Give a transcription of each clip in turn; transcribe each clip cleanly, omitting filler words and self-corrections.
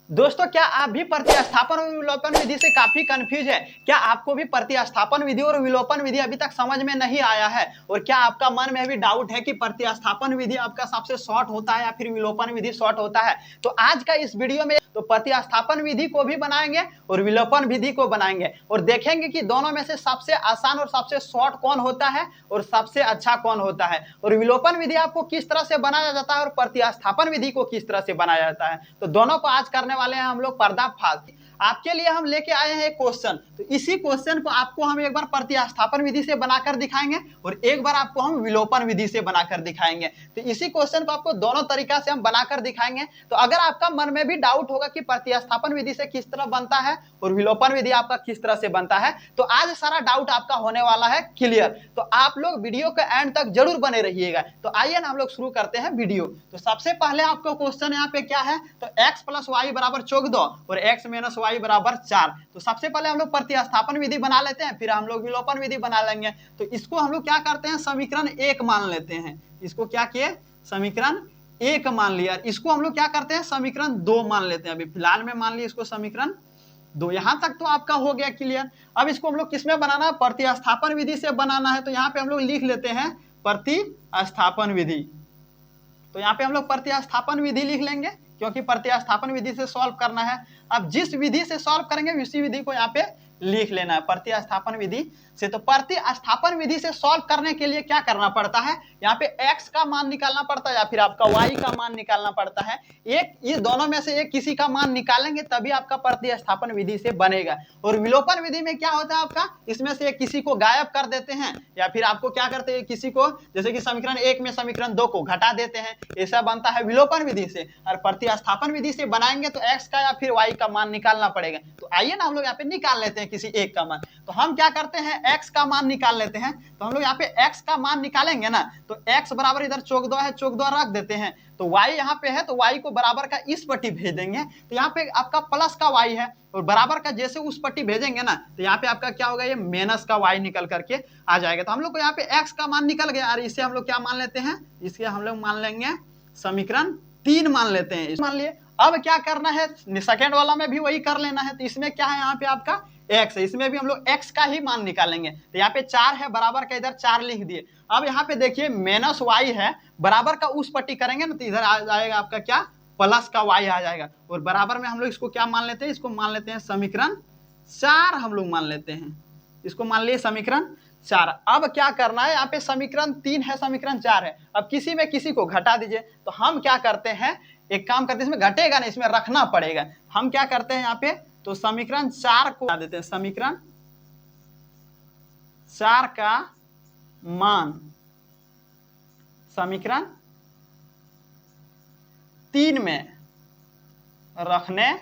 दोस्तों, क्या आप भी प्रतिस्थापन और विलोपन विधि से काफी कंफ्यूज है? क्या आपको भी प्रतिस्थापन विधि और विलोपन विधि अभी तक समझ में नहीं आया है? और क्या आपका मन में भी डाउट है कि प्रतिस्थापन विधि आपका सबसे शॉर्ट होता है या फिर विलोपन विधि शॉर्ट होता है? तो आज का इस वीडियो में तो प्रतिस्थापन विधि को भी बनाएंगे और विलोपन विधि को बनाएंगे और देखेंगे कि दोनों में से सबसे आसान और सबसे शॉर्ट कौन होता है और सबसे अच्छा कौन होता है, और विलोपन विधि आपको किस तरह से बनाया जाता है और प्रतिस्थापन विधि को किस तरह से बनाया जाता है। तो दोनों को आज करने वाले हैं हम लोग पर्दाफाश। आपके लिए हम लेके आए हैं एक क्वेश्चन, तो इसी क्वेश्चन को आपको हम एक बार प्रतिस्थापन विधि से बनाकर दिखाएंगे और एक बार आपको हम विलोपन विधि से बनाकर दिखाएंगे। तो इसी क्वेश्चन को आपको दोनों तरीका से हम बनाकर दिखाएंगे। तो अगर आपका मन में भी डाउट होगा कि प्रतिस्थापन विधि से किस तरह बनता है और विलोपन विधि आपका किस तरह से बनता है, तो आज सारा डाउट आपका होने वाला है क्लियर। तो आप लोग वीडियो के एंड तक जरूर बने रहिएगा। तो आइए ना हम लोग शुरू करते हैं वीडियो। तो सबसे पहले आपको क्वेश्चन यहाँ पे क्या है, तो x प्लस वाई बराबर 14 और x माइनस वाई बराबर 4। तो सबसे पहले हम लोग प्रतिस्थापन विधि बना लेते हैं, फिर हम लोग विलोपन विधि बना लेंगे। तो इसको हम लोग क्या करते हैं, समीकरण 1 मान लेते हैं। इसको क्या किए, समीकरण 1 मान लिया। इसको हम लोग क्या करते हैं, समीकरण 2 मान लेते हैं। अभी फिलहाल में मान लिया इसको समीकरण 2। यहां तक तो आपका हो गया क्लियर। अब इसको हम लोग किसमें बनाना है, प्रतिस्थापन विधि से बनाना है। तो यहाँ पे हम लोग लिख लेते हैं प्रतिस्थापन विधि। तो यहाँ पे हम लोग प्रतिस्थापन विधि लिख लेंगे क्योंकि प्रतिस्थापन विधि से सॉल्व करना है। अब जिस विधि से सॉल्व करेंगे उसी विधि को यहाँ पे लिख लेना है प्रतिस्थापन विधि से। तो प्रतिस्थापन विधि से सॉल्व करने के लिए क्या करना पड़ता है, यहाँ पे x का मान निकालना पड़ता है या फिर आपका y का मान निकालना पड़ता है। एक इस दोनों में से एक किसी का मान निकालेंगे तभी आपका प्रतिस्थापन विधि से बनेगा। और विलोपन विधि में क्या होता है आपका, इसमें से किसी को गायब कर देते हैं या फिर आपको क्या करते हैं, किसी को जैसे कि समीकरण 1 में समीकरण 2 को घटा देते हैं। ऐसा बनता है विलोपन विधि से। और प्रतिस्थापन विधि से बनाएंगे तो x का या फिर y का मान निकालना पड़ेगा। तो आइए ना हम लोग यहाँ पे निकाल लेते हैं किसी एक का मान। तो हम क्या करते हैं, x का मान निकाल लेते हैं। तो हम लोग यहाँ पे x का मान निकालेंगे ना, तो x बराबर इधर 14 है, 14 रख देते हैं। तो y यहाँ पे है तो y को बराबर का इस पट्टी भेज देंगे। तो यहाँ पे आपका प्लस का y है और बराबर का जैसे उस पट्टी भेजेंगे ना, तो यहाँ पे आपका क्या होगा, ये माइनस का y निकल करके आ जाएगा। तो हम लोग को यहाँ पे x का मान निकल गया और इसे हम लोग क्या मान लेते हैं, इसे हम लोग मान लेंगे समीकरण 3 मान लेते हैं। मान लिए अब क्या करना है, सेकेंड वाला में भी वही कर लेना है। तो इसमें क्या है, यहाँ पे आपका x है, इसमें भी हम लोग x का ही मान निकालेंगे। तो यहाँ पे 4 है, बराबर का इधर 4 लिख दिए। अब यहाँ पे देखिए माइनस y है, बराबर का उस पट्टी करेंगे ना तो इधर आ जाएगा आपका क्या, प्लस का y आ जाएगा। और बराबर में हम लोग इसको क्या मान लेते हैं, इसको मान लेते हैं समीकरण 4 हम लोग मान लेते हैं। इसको मान लिए समीकरण 4। अब क्या करना है, यहाँ पे समीकरण 3 है, समीकरण 4 है। अब किसी में किसी को घटा दीजिए। तो हम क्या करते हैं, एक काम करते हैं, इसमें घटेगा नहीं, इसमें रखना पड़ेगा। हम क्या करते हैं यहाँ पे, तो समीकरण 4 को देते हैं, समीकरण 4 का मान समीकरण 3 में रखने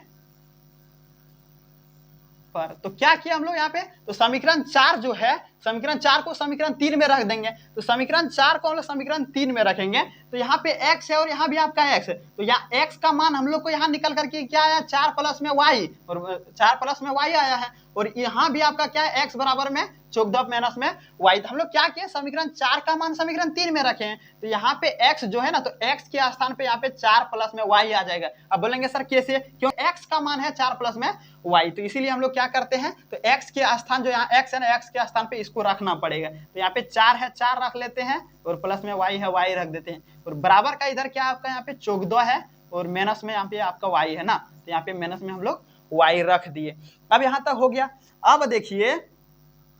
पर। तो क्या किया हम लोग यहाँ पे, तो समीकरण 4 जो है, समीकरण 4 को समीकरण 3 में रख देंगे। तो समीकरण 4 को हम लोग समीकरण 3 में रखेंगे। तो यहाँ पे x है और यहाँ भी आपका x है। तो यहाँ x का मान हम लोग को यहाँ निकल करके क्या आया, 4 प्लस में y, और 4 प्लस में y आया है। और यहाँ भी आपका क्या है, x बराबर में 14 माइनस में y। तो हम लोग क्या किए, समीकरण 4 का मान समीकरण 3 में रखे हैं। तो यहाँ पे x जो है ना, तो x के स्थान पे यहाँ पे 4 प्लस में y आ जाएगा। अब बोलेंगे सर कैसे, क्यों, x का मान है 4 प्लस में y। तो इसीलिए हम लोग क्या करते हैं, तो x के स्थान जो यहाँ x है ना, x के स्थान पे इसको रखना पड़ेगा। तो यहाँ पे 4 है, 4 रख लेते हैं और प्लस में y है, y रख देते हैं। और बराबर का इधर क्या आपका यहाँ पे 14 है और माइनस में यहाँ पे आपका y है ना, तो यहाँ पे माइनस में हम लोग y रख दिए। अब यहाँ तक हो गया। अब देखिए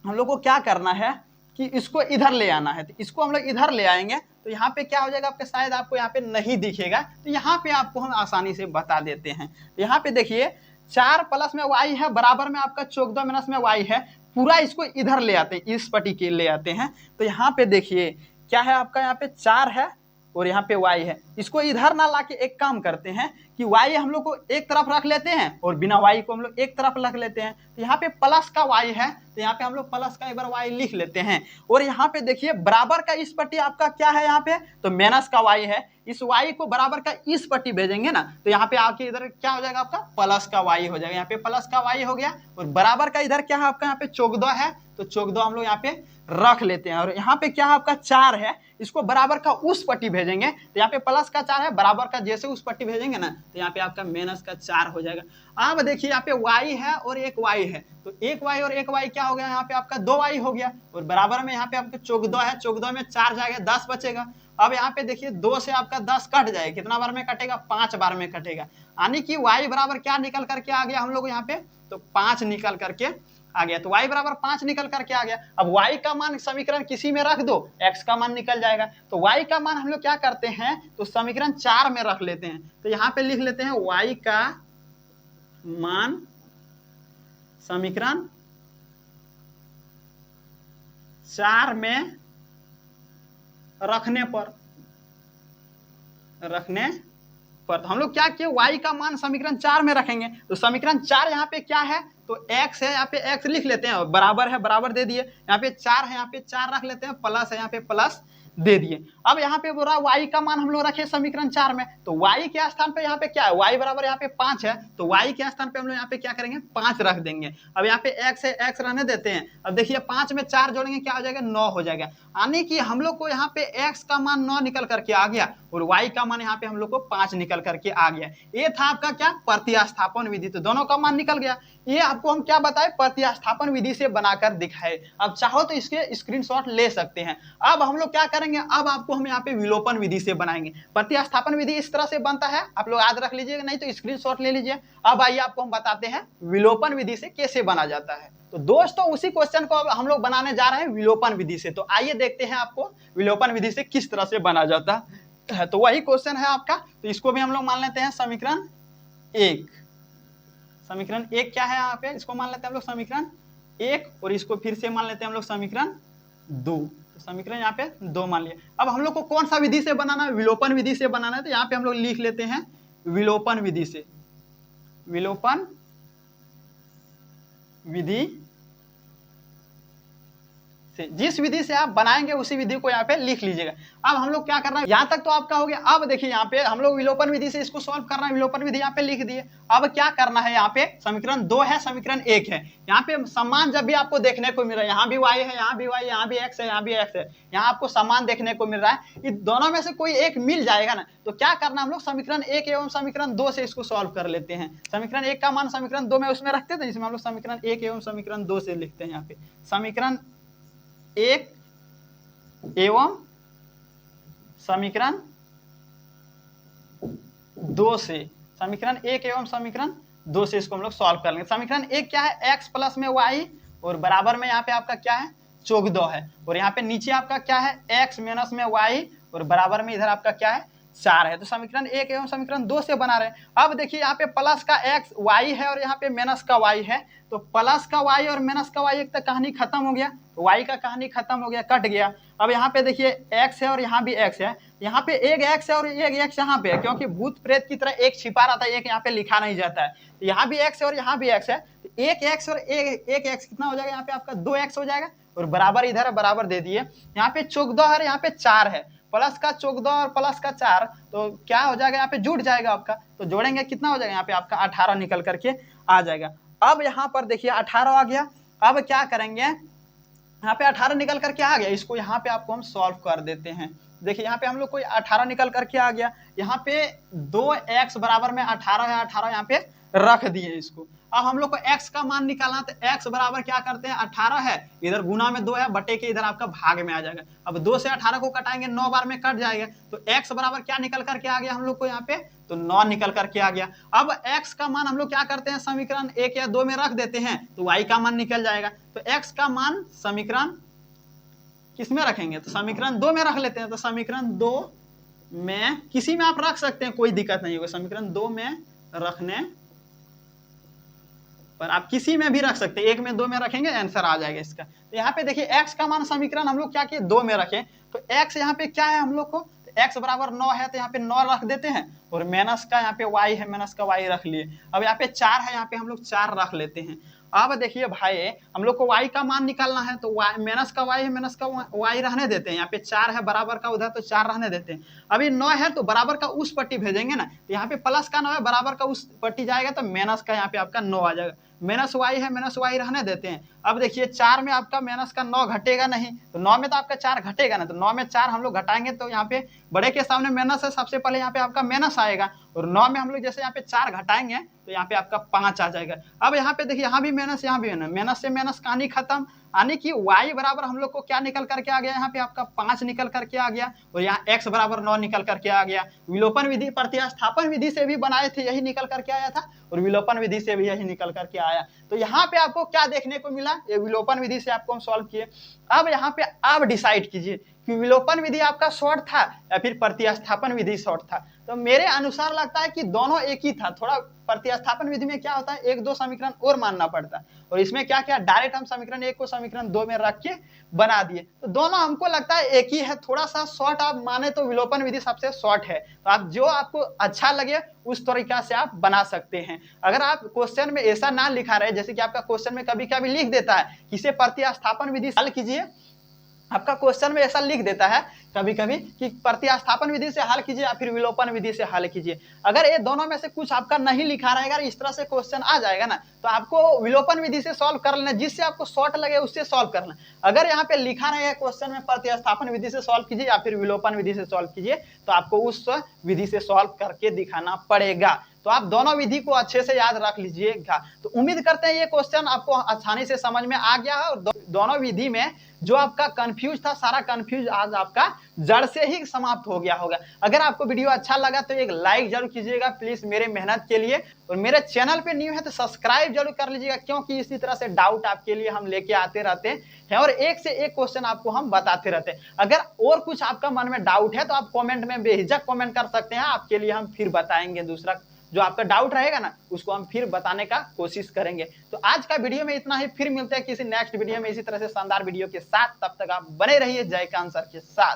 हम लोग को क्या करना है कि इसको इधर ले आना है। तो इसको हम लोग इधर ले आएंगे तो यहाँ पे क्या हो जाएगा आपके, शायद आपको यहाँ पे नहीं दिखेगा, तो यहाँ पे आपको हम आसानी से बता देते हैं। तो यहाँ पे देखिए 4 प्लस में y है, बराबर में आपका 14 माइनस में y है। पूरा इसको इधर ले आते हैं, इस पट्टी के ले आते हैं। तो यहाँ पे देखिए क्या है आपका, यहाँ पे 4 है और यहाँ पे y है। इसको इधर ना लाके एक काम करते हैं कि y हम लोग को एक तरफ रख लेते हैं और बिना y को हम लोग एक तरफ रख लेते हैं। तो यहाँ पे प्लस का y है, तो यहाँ पे हम लोग प्लस का एक बार y लिख लेते हैं। और यहाँ पे देखिए बराबर का इस पट्टी आपका क्या है, यहाँ पे तो माइनस का y है। इस y को बराबर का इस पट्टी भेजेंगे ना, तो यहाँ पे आके इधर क्या हो जाएगा आपका, प्लस का y हो जाएगा। यहाँ पे प्लस का y हो गया और बराबर का इधर क्या है आपका, यहाँ पे 14 है। तो 14 हम लोग यहाँ पे रख लेते हैं। और यहाँ पे क्या है आपका 4 है, इसको बराबर का उस पट्टी भेजेंगे तो यहाँ पे प्लस का 4 है, बराबर का जैसे उस पट्टी भेजेंगे ना तो यहाँ पे आपका माइनस का 4 हो जाएगा। अब देखिए यहाँ पे y है और एक y है, तो एक y और एक y क्या हो गया, यहाँ पे आपका 2y हो गया। और बराबर में यहाँ पे आपका 14 है, 14 में 4 जाएगा 10 बचेगा। अब यहाँ पे देखिए 2 से आपका 10 कट जाएगा, कितना बार में कटेगा, 5 बार में कटेगा। यानी कि y बराबर क्या निकल करके आ गया हम लोग यहाँ पे, तो 5 निकल करके आ गया। तो y बराबर 5 निकल करके आ गया। अब y का मान समीकरण किसी में रख दो, x का मान निकल जाएगा। तो y का मान हम लोग क्या करते हैं, तो समीकरण 4 में रख लेते हैं। तो यहाँ पे लिख लेते हैं y का मान समीकरण 4 में रखने पर तो हम लोग क्या किए, y का मान समीकरण 4 में रखेंगे। तो समीकरण 4 यहाँ पे क्या है, तो x है, यहाँ पे x लिख लेते हैं, बराबर है, बराबर दे दिए। यहाँ पे 4 है, यहाँ पे 4 रख लेते हैं, प्लस है, यहाँ पे प्लस दे दिए। अब यहाँ पे बोल रहा y का मान हम लोग रखे समीकरण 4 में, तो y के स्थान पे यहाँ पे क्या है, y बराबर यहाँ पे 5 है, तो y के स्थान पे हम लोग यहाँ पे क्या करेंगे, 5 रख देंगे। अब यहाँ पे x है, x रहने देते हैं। अब देखिए 5 में 4 जोड़ेंगे क्या हो जाएगा, 9 हो जाएगा। यानी कि हम लोग को यहाँ पे x का मान 9 निकल करके आ गया और y का मान यहाँ पे हम लोग को 5 निकल करके आ गया। ये था आपका क्या, प्रतिस्थापन विधि। तो दोनों का मान निकल गया। ये आपको हम क्या बताए, प्रतिस्थापन विधि से बनाकर दिखाए। अब चाहो तो इसके स्क्रीनशॉट ले सकते हैं। अब हम लोग क्या करेंगे, अब आपको हम यहाँ पे विलोपन विधि से बनाएंगे। प्रतिस्थापन विधि इस तरह से बनता है, आप लोग याद रख लीजिएगा, नहीं तो स्क्रीनशॉट ले लीजिए। अब आइए आपको हम बताते हैं विलोपन विधि से कैसे बना जाता है। तो दोस्तों उसी क्वेश्चन को अब हम लोग बनाने जा रहे हैं विलोपन विधि से। तो आइए देखते हैं आपको विलोपन विधि से किस तरह से बना जाता है। तो वही क्वेश्चन है आपका, तो इसको भी हम लोग मान लेते हैं समीकरण 1। समीकरण 1 क्या है यहाँ पे, इसको मान लेते हैं हम लोग समीकरण 1 और इसको फिर से मान लेते हैं हम लोग समीकरण 2। तो समीकरण यहाँ पे 2 मान लिया। अब हम लोग को कौन सा विधि से बनाना है, विलोपन विधि से बनाना है। तो यहाँ पे हम लोग लिख लेते हैं विलोपन विधि से, विलोपन विधि से, जिस विधि से आप बनाएंगे उसी विधि को यहाँ पे लिख लीजिएगा। अब हम लोग क्या करना है, यहाँ तक तो आपका हो गया। अब देखिए यहाँ पे हम लोग विलोपन विधि से इसको सॉल्व करना है, विलोपन विधि यहाँ पे लिख दिए। अब क्या करना है, यहाँ पे समीकरण 2 है, समीकरण 1 है। यहाँ पे समान जब भी आपको देखने को मिल रहा है, यहाँ भी y है, यहाँ भी y, यहाँ भी x है, यहाँ भी x है, यहाँ आपको समान देखने को मिल रहा है, इन दोनों में से कोई एक मिल जाएगा ना, तो क्या करना हम लोग समीकरण 1 एवं समीकरण 2 से इसको सॉल्व कर लेते हैं। समीकरण 1 का मान समीकरण 2 में उसमें रखते थे, जिसमें हम लोग समीकरण 1 एवं समीकरण 2 से लिखते हैं। यहाँ पे समीकरण 1 एवं समीकरण 2 से, समीकरण 1 एवं समीकरण 2 से इसको हम लोग सॉल्व कर लेंगे। समीकरण 1 क्या है, x प्लस में y और बराबर में यहाँ पे आपका क्या है, 14 है। और यहाँ पे नीचे आपका क्या है, x माइनस में y और बराबर में इधर आपका क्या है, 4 है। तो समीकरण 1 एवं समीकरण 2 से बना रहे हैं। अब देखिए यहाँ पे प्लस का x y है और यहाँ पे माइनस का y है, तो प्लस का y और माइनस का y एक तक कहानी खत्म हो गया, y का कहानी खत्म हो गया, कट गया। अब यहाँ पे देखिए x है और यहाँ भी x है, यहाँ पे एक x है और एक x यहाँ पे है, क्योंकि भूत प्रेत की तरह एक छिपा रहता है, एक यहाँ पे लिखा नहीं जाता है। तो यहाँ भी x है और यहाँ भी x है, तो एक x और एक x कितना हो जाएगा, यहाँ पे आपका 2x हो जाएगा और बराबर इधर है, बराबर दे दिए। यहाँ पे 14 है, यहाँ पे 4 है, प्लस का 14 और प्लस का 4, तो क्या हो जाएगा, यहाँ पे जुड़ जाएगा आपका। तो जोड़ेंगे कितना हो जाएगा, यहाँ पे आपका 18 निकल करके आ जाएगा। अब यहाँ पर देखिए 18 आ गया। अब क्या करेंगे, यहाँ पे 18 निकल करके आ गया, इसको यहाँ पे आपको हम सॉल्व कर देते हैं। देखिए यहाँ पे हम लोग को 18 निकल करके आ गया। यहाँ पे 2x बराबर में 18 है, 18 यहाँ पे रख दिए इसको। अब हम लोग को x का मान निकालना, तो x बराबर क्या करते हैं, 18 है, इधर गुना में 2 है, बटे के इधर आपका भाग में आ जाएगा। अब 2 से 18 को कटाएंगे, 9 बार में कट जाएगा, तो x बराबर क्या निकल करके आ गया हम लोग को यहाँ पे, तो 9 निकल करके आ गया। अब x का मान हम लोग क्या करते हैं, समीकरण 1 या 2 में रख देते हैं, तो y का मान निकल जाएगा। तो x का मान समीकरण किस में रखेंगे, तो समीकरण 2 में रख लेते हैं। तो समीकरण 2 में, किसी में आप रख सकते हैं, कोई दिक्कत नहीं होगा। समीकरण 2 में रखने पर आप किसी में भी रख सकते हैं, 1 में 2 में रखेंगे, आंसर आ जाएगा इसका। तो यहाँ पे देखिए x का मान समीकरण हम लोग क्या किए, 2 में रखें, तो x यहाँ पे क्या है हम लोग को, तो x बराबर 9 है, तो यहाँ पे 9 रख देते हैं और माइनस का यहाँ पे y है, माइनस का y रख लिए। अब यहाँ पे 4 है, यहाँ पे हम लोग 4 रख लेते हैं। अब देखिए भाई हम लोग को y का मान निकालना है, तो माइनस का y है, माइनस का y रहने देते हैं। यहाँ पे 4 है बराबर का, उधर तो 4 रहने देते हैं। अभी 9 है तो बराबर का उस पट्टी भेजेंगे ना, तो यहाँ पे प्लस का 9 है, बराबर का उस पट्टी जाएगा, तो माइनस का यहाँ पे आपका 9 आ जाएगा। माइनस वाई है, माइनस वाई रहने देते हैं। अब देखिए 4 में आपका माइनस का 9 घटेगा नहीं, तो 9 में तो आपका 4 घटेगा ना, तो 9 में 4 हम लोग घटाएंगे तो यहाँ पे बड़े के सामने माइनस है, सबसे पहले यहाँ पे आपका माइनस आएगा, और 9 में हम लोग जैसे यहाँ पे 4 घटाएंगे तो यहाँ पे आपका 5 आ जाएगा। अब यहाँ पे देखिए यहाँ भी माइनस, यहाँ भी माइनस से माइनस कहानी खत्म, यानी कि y बराबर हम लोग को क्या निकल करके आ गया, यहाँ पे आपका 5 निकल करके आ गया, और यहाँ x बराबर 9 निकल करके आ गया। विलोपन विधि प्रतिस्थापन विधि से भी बनाए थे, यही निकल करके आया था, और विलोपन विधि से भी यही निकल करके आया। तो यहाँ पे आपको क्या देखने को मिला, ये विलोपन विधि से आपको हम सॉल्व किए। अब यहाँ पे आप डिसाइड कीजिए कि विलोपन विधि आपका शॉर्ट था या फिर प्रतिस्थापन विधि शॉर्ट था। तो मेरे अनुसार लगता है कि दोनों एक ही था। थोड़ा प्रतिस्थापन विधि में क्या होता है, एक दो समीकरण और मानना पड़ता है, और इसमें क्या क्या डायरेक्ट हम समीकरण 1 को समीकरण 2 में रख के बना दिए। तो दोनों हमको लगता है एक ही है। थोड़ा सा शॉर्ट आप माने तो विलोपन विधि सबसे शॉर्ट है, तो आप जो आपको अच्छा लगे उस तरीका से आप बना सकते हैं। अगर आप क्वेश्चन में ऐसा ना लिखा रहे, जैसे कि आपका क्वेश्चन में कभी कभी लिख देता है किसे प्रतिस्थापन विधि हल कीजिए, आपका क्वेश्चन में ऐसा लिख देता है कभी कभी कि प्रतिस्थापन विधि से हल कीजिए या फिर विलोपन विधि से हल कीजिए। अगर ये दोनों में से कुछ आपका नहीं लिखा रहेगा, इस तरह से क्वेश्चन आ जाएगा ना, तो आपको विलोपन विधि से सॉल्व कर लेना, जिससे आपको शॉर्ट लगे उससे सॉल्व करना। अगर यहाँ पे लिखा रहेगा क्वेश्चन में प्रतिस्थापन विधि से सॉल्व कीजिए या फिर विलोपन विधि से सॉल्व कीजिए, तो आपको उस विधि से सॉल्व करके दिखाना पड़ेगा। तो आप दोनों विधि को अच्छे से याद रख लीजिएगा। तो उम्मीद करते हैं ये क्वेश्चन आपको आसानी से समझ में आ गया है, और दोनों विधि में जो आपका कंफ्यूज था, सारा कंफ्यूज आज आपका जड़ से ही समाप्त हो गया होगा। अगर आपको वीडियो अच्छा लगा तो एक लाइक जरूर कीजिएगा प्लीज मेरे मेहनत के लिए, और मेरे चैनल पे न्यू है तो सब्सक्राइब जरूर कर लीजिएगा, क्योंकि इसी तरह से डाउट आपके लिए हम लेके आते रहते हैं और एक से एक क्वेश्चन आपको हम बताते रहते हैं। अगर और कुछ आपका मन में डाउट है तो आप कमेंट में बेहिचक कमेंट कर सकते हैं, आपके लिए हम फिर बताएंगे। दूसरा जो आपका डाउट रहेगा ना उसको हम फिर बताने का कोशिश करेंगे। तो आज का वीडियो में इतना ही, फिर मिलते हैं किसी नेक्स्ट वीडियो में इसी तरह से शानदार वीडियो के साथ। तब तक आप बने रहिए जय का आंसर के साथ।